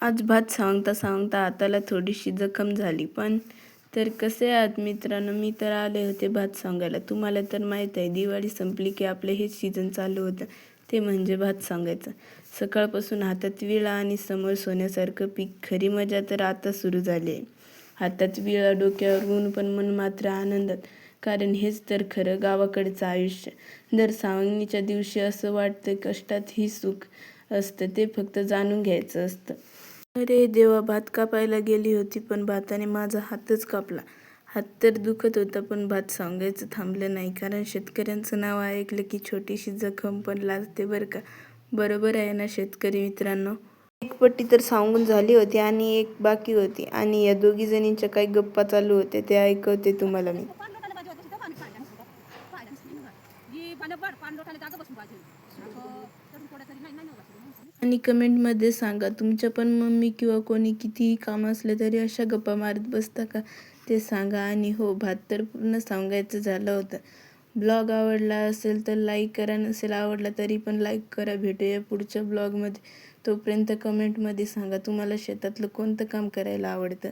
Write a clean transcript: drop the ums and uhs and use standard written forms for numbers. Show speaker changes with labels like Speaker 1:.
Speaker 1: आज भात सांगता सांगता हाताला थोडीशी जखम झाली. पण तर कसे आहात मित्रांनो? मी तर आले होते भात सांगायला. तुम्हाला तर माहीत आहे, दिवाळी संपली की आपलं हेच सीझन चालू होतं, ते म्हणजे भात सांगायचं. सकाळपासून हातात विळा आणि समोर सोन्यासारखं पीक. खरी मजा तर आता सुरू झाली आहे. हातात विळा, डोक्यावर ऊन, पण मन मात्र आनंदात. कारण हेच तर खरं गावाकडचं आयुष्य. दर सांगणीच्या दिवशी असं वाटतं कष्टातही सुख असतं, ते फक्त जाणून घ्यायचं असतं. अरे देवा, भात कापायला गेली होती पण भाताने माझा हातच कापला. हात तर दुखत होता पण भात सांगायचं थांबलं नाही. कारण शेतकऱ्यांचं नाव ऐकलं की छोटीशी जखम पण लाजते बरं का. बरोबर आहे ना शेतकरी मित्रांनो? एक पट्टी तर सांगून झाली होती आणि एक बाकी होती, आणि या दोघी जणींच्या काही गप्पा चालू होत्या ते ऐकवते तुम्हाला मी. आणि कमेंटमध्ये सांगा, तुमच्या पण मम्मी किंवा कोणी कितीही काम असलं तरी अशा गप्पा मारत बसता का, ते सांगा. आणि हो, भात तर पूर्ण सांगायचं झालं होतं. ब्लॉग आवडला असेल तर लाईक करा, नसेल आवडला तरी पण लाईक करा. भेटूया पुढच्या ब्लॉगमध्ये. तोपर्यंत कमेंटमध्ये सांगा तुम्हाला शेतातलं कोणतं काम करायला आवडतं.